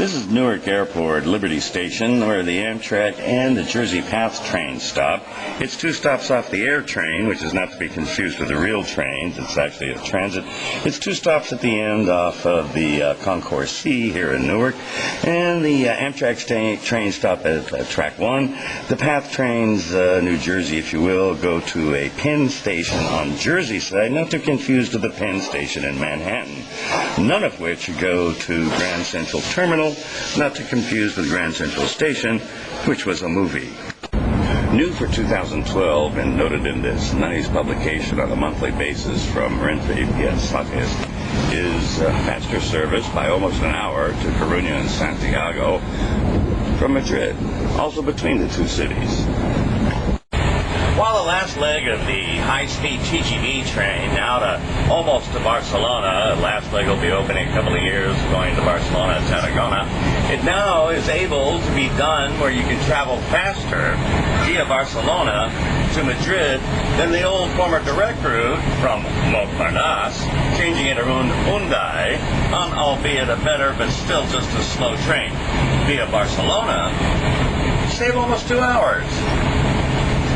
This is Newark Airport, Liberty Station, where the Amtrak and the Jersey Path train stop. It's two stops off the air train, which is not to be confused with the real trains. It's actually a transit. It's two stops at the end off of the Concourse C here in Newark, and the Amtrak train stop at track 1. The Path trains, New Jersey, if you will, go to a Penn station on Jersey side, not to confuse with the Penn station in Manhattan, none of which go to Grand Central Terminal, not to confuse with Grand Central Station, which was a movie. New for 2012 and noted in this nice publication on a monthly basis from Renfe Pasajes is faster service by almost an hour to Coruña and Santiago from Madrid, also between the two cities. While the last leg of the high-speed TGV train now to almost to Barcelona, last leg will be opening a couple of years going to Barcelona and Tarragona, it now is able to be done where you can travel faster via Barcelona to Madrid than the old former direct route from Montparnasse, changing it around Hyundai on albeit a better but still just a slow train. Via Barcelona, you save almost 2 hours.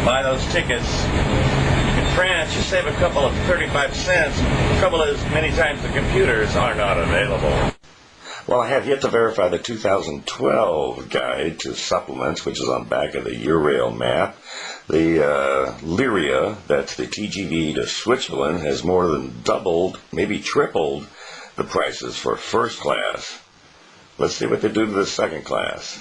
Buy those tickets. In France, you save a couple of 35 cents, a couple as many times the computers are not available. Well, I have yet to verify the 2012 guide to supplements, which is on the back of the Eurail map. The Lyria, that's the TGV to Switzerland, has more than doubled, maybe tripled, the prices for first class. Let's see what they do to the second class.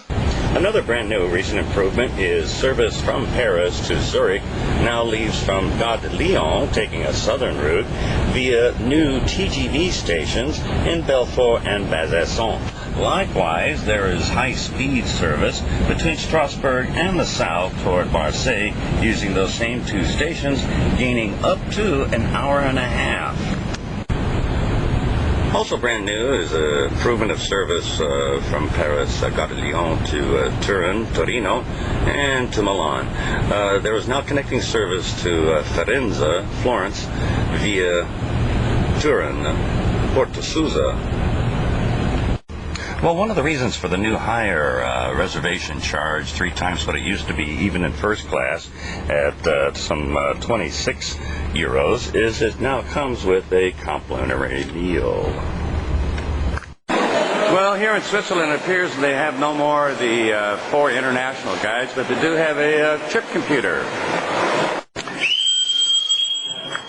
Another brand new recent improvement is service from Paris to Zurich now leaves from Gare de Lyon, taking a southern route, via new TGV stations in Belfort and Besançon. Likewise, there is high-speed service between Strasbourg and the south toward Marseille using those same two stations, gaining up to an hour and a half. Also brand new is an improvement of service from Paris, Gare de Lyon to Turin, Torino, and to Milan. There is now connecting service to Firenze, Florence, via Turin, Porto Susa. Well, one of the reasons for the new higher reservation charge, 3 times what it used to be, even in first class, at some 26 euros, is it now comes with a complimentary meal. Well, here in Switzerland, it appears they have no more of the 4 international guides, but they do have a trip computer.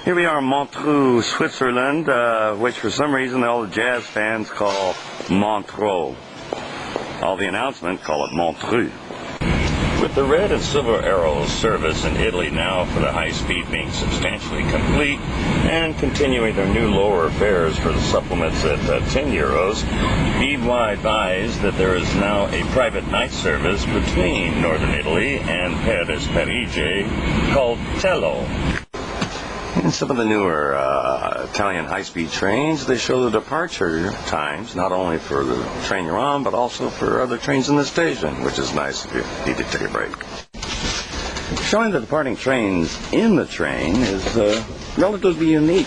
Here we are in Montreux, Switzerland, which for some reason all the jazz fans call Montreux. All the announcements call it Montreux. With the red and silver arrows service in Italy now for the high speed being substantially complete and continuing their new lower fares for the supplements at 10 euros, be advised that there is now a private night service between northern Italy and Paris Parigi called Tello. In some of the newer Italian high-speed trains, they show the departure times, not only for the train you're on, but also for other trains in the station, which is nice if you need to take a break. Showing the departing trains in the train is relatively unique.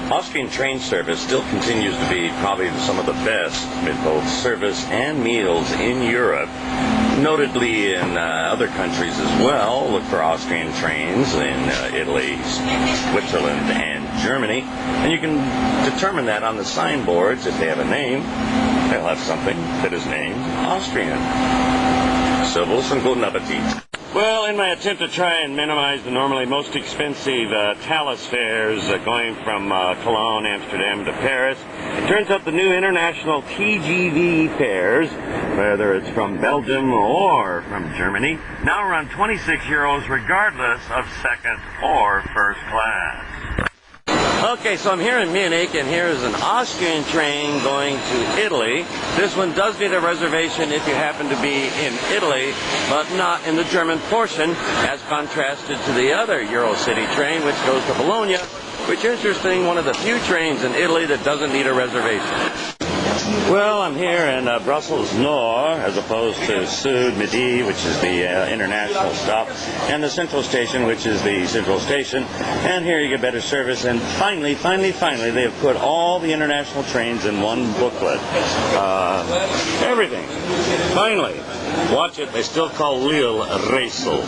Austrian train service still continues to be probably some of the best in both service and meals in Europe. Notably in other countries as well. Look for Austrian trains in Italy, Switzerland, and Germany. And you can determine that on the signboards. If they have a name, they'll have something that is named Austrian. Servus and guten Appetit. Well, in my attempt to try and minimize the normally most expensive Thalys fares going from Cologne, Amsterdam to Paris, it turns out the new international TGV fares, whether it's from Belgium or from Germany, now run 26 euros regardless of second or first class. Okay, so I'm here in Munich, and here is an Austrian train going to Italy. This one does need a reservation if you happen to be in Italy, but not in the German portion, as contrasted to the other Eurocity train, which goes to Bologna, which is interesting, one of the few trains in Italy that doesn't need a reservation. Well, I'm here in Brussels Nord, as opposed to Sud Midi, which is the international stop, and the Central Station, which is the Central Station. And here you get better service. And finally, they have put all the international trains in one booklet. Everything. Finally. Watch it. They still call Lille Racel.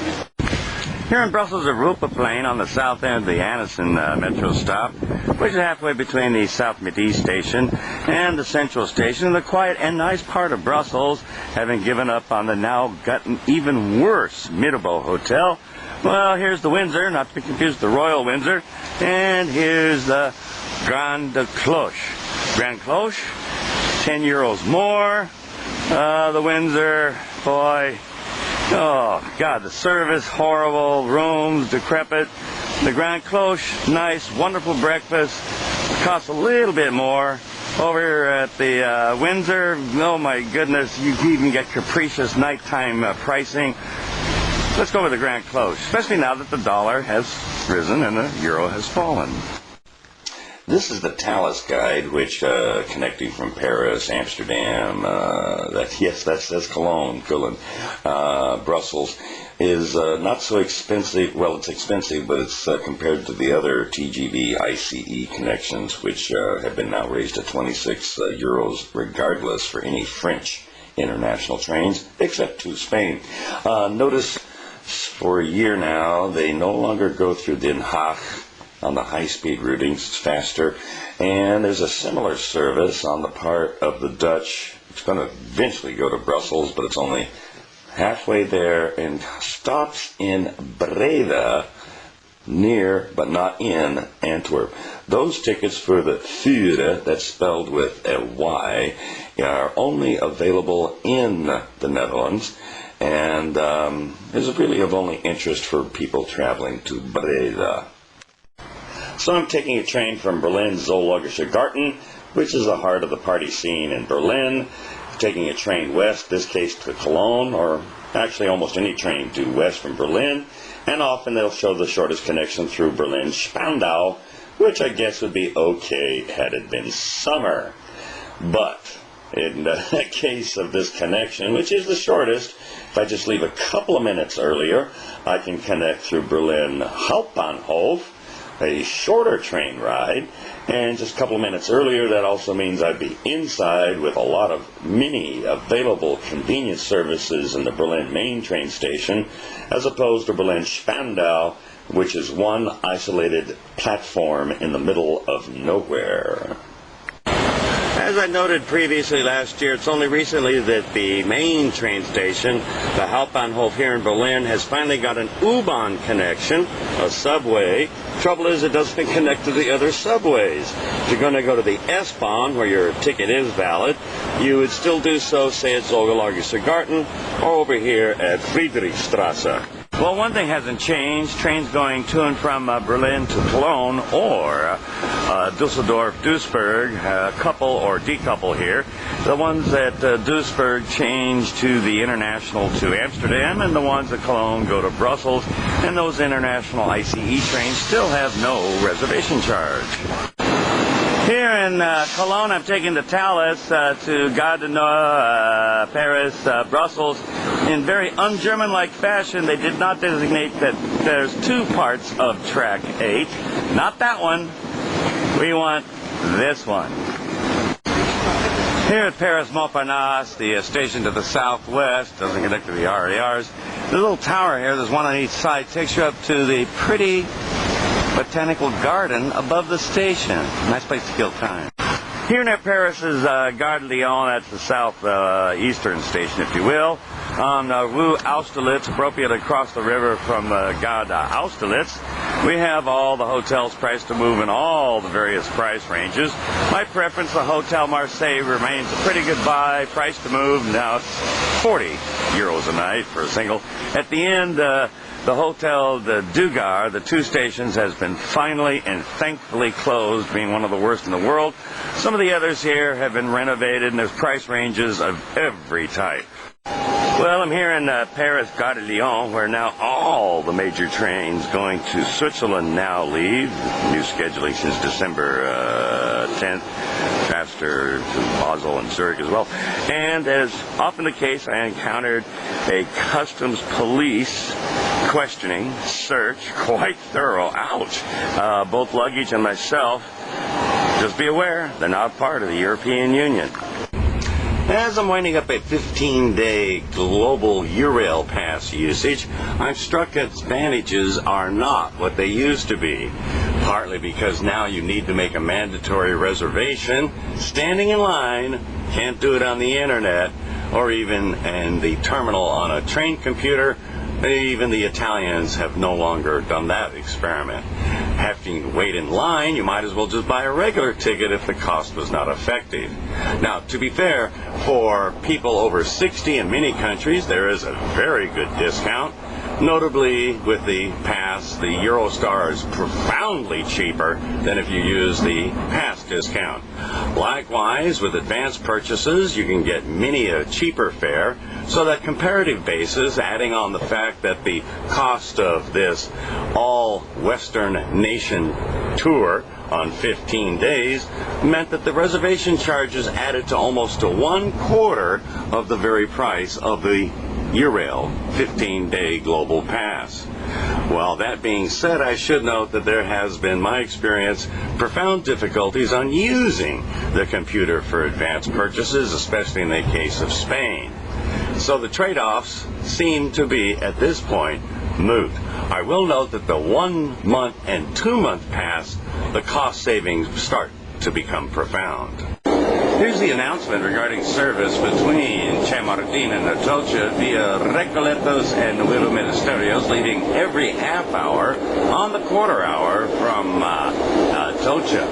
Here in Brussels, a Rupa plane on the south end of the Annecy metro stop, which is halfway between the South Midi station and the Central Station. The quiet and nice part of Brussels, having given up on the now gotten even worse Mirabeau Hotel. Well, here's the Windsor, not to be confused with the Royal Windsor, and here's the Grande Cloche. Grande Cloche, €10 more. The Windsor, boy. Oh, God, the service, horrible, rooms, decrepit. The Grande Cloche, nice, wonderful breakfast. Costs a little bit more. Over here at the Windsor, oh my goodness, you can even get capricious nighttime pricing. Let's go with the Grande Cloche, especially now that the dollar has risen and the euro has fallen. This is the Thalys guide, which connecting from Paris, Amsterdam, that's Cologne, Brussels, is not so expensive. Well, it's expensive, but it's compared to the other TGV ICE connections, which have been now raised to €26 regardless for any French international trains, except to Spain. Notice for a year now, they no longer go through Den Haag on the high-speed routings. It's faster, and there's a similar service on the part of the Dutch. It's going to eventually go to Brussels, but it's only halfway there and stops in Breda, near but not in Antwerp. Those tickets for the Fure, that's spelled with a Y, are only available in the Netherlands, and is really of only interest for people traveling to Breda. So I'm taking a train from Berlin Zoologische Garten, which is the heart of the party scene in Berlin. Taking a train west, this case to Cologne, or actually almost any train due west from Berlin. And often they'll show the shortest connection through Berlin Spandau, which I guess would be okay had it been summer. But in the case of this connection, which is the shortest, if I just leave a couple of minutes earlier, I can connect through Berlin Hauptbahnhof, a shorter train ride, and just a couple of minutes earlier, that also means I'd be inside with a lot of many available convenience services in the Berlin main train station, as opposed to Berlin Spandau, which is one isolated platform in the middle of nowhere. As I noted previously last year, it's only recently that the main train station, the Hauptbahnhof here in Berlin, has finally got an U-Bahn connection, a subway. Trouble is, it doesn't connect to the other subways. If you're going to go to the S-Bahn, where your ticket is valid, you would still do so, say, at Zoologische Garten, or over here at Friedrichstrasse. Well, one thing hasn't changed. Trains going to and from Berlin to Cologne or Dusseldorf, Duisburg, couple or decouple here. The ones at Duisburg change to the international to Amsterdam, and the ones at Cologne go to Brussels. And those international ICE trains still have no reservation charge. Here in Cologne, I'm taking the Thalys to Gare du Nord, Paris, Brussels. In very un-German-like fashion, they did not designate that there's two parts of track 8. Not that one. We want this one. Here at Paris Montparnasse, the station to the southwest, doesn't connect to the RERs. The little tower here, there's one on each side, takes you up to the pretty botanical garden above the station. Nice place to kill time. Here near Paris is Gare de Lyon, that's the southeastern station, if you will. On Rue Austerlitz, appropriate across the river from Gare d'Austerlitz, we have all the hotels priced to move in all the various price ranges. My preference, the Hotel Marseille, remains a pretty good buy, price to move. Now it's €40 a night for a single. At the end, the Hotel de Dugar, the two stations, has been finally and thankfully closed, being one of the worst in the world. Some of the others here have been renovated, and there's price ranges of every type. Well, I'm here in Paris, Gare de Lyon, where now all the major trains going to Switzerland now leave. New scheduling since December 10th. faster to Basel and Zurich as well. And as often the case, I encountered a customs police questioning, search, quite thorough. Ouch! Both luggage and myself. Just be aware, they're not part of the European Union. As I'm winding up a 15-day global Eurail pass usage, I'm struck that advantages are not what they used to be. Partly because now you need to make a mandatory reservation, standing in line, can't do it on the internet, or even in the terminal on a train computer. Even the Italians have no longer done that experiment. Having to wait in line, you might as well just buy a regular ticket if the cost was not effective. Now, to be fair, for people over 60 in many countries, there is a very good discount. Notably, with the pass, the Eurostar is profoundly cheaper than if you use the pass discount. Likewise, with advanced purchases, you can get many a cheaper fare, so that comparative basis, adding on the fact that the cost of this all-Western nation tour on 15 days meant that the reservation charges added to almost to 1/4 of the very price of the Eurail 15-day global pass. Well, that being said, I should note that there has been, my experience, profound difficulties on using the computer for advanced purchases, especially in the case of Spain. So the trade-offs seem to be, at this point, moot. I will note that the 1-month and 2-month pass, the cost savings start to become profound. Here's the announcement regarding service between Chamartín and Atocha via Recoletos and Nuevo Ministerios, leaving every half hour on the quarter hour from Atocha.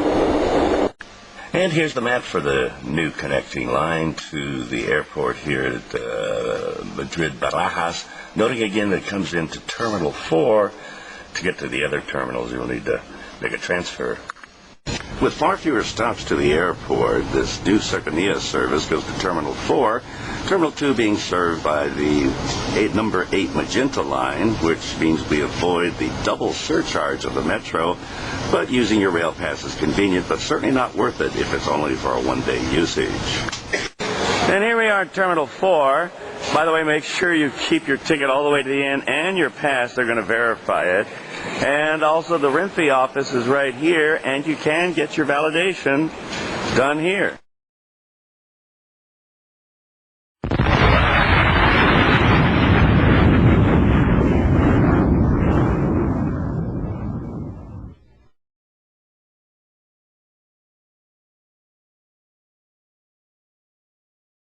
And here's the map for the new connecting line to the airport here at Madrid Barajas. Noting again that it comes into Terminal 4. To get to the other terminals, you'll need to make a transfer. With far fewer stops to the airport, this new Cercanías service goes to Terminal 4, Terminal 2 being served by the number 8 Magenta line, which means we avoid the double surcharge of the metro, but using your rail pass is convenient, but certainly not worth it if it's only for a one-day usage. And here we are at Terminal 4. By the way, make sure you keep your ticket all the way to the end and your pass. They're going to verify it. And also the Renfe office is right here, and you can get your validation done here.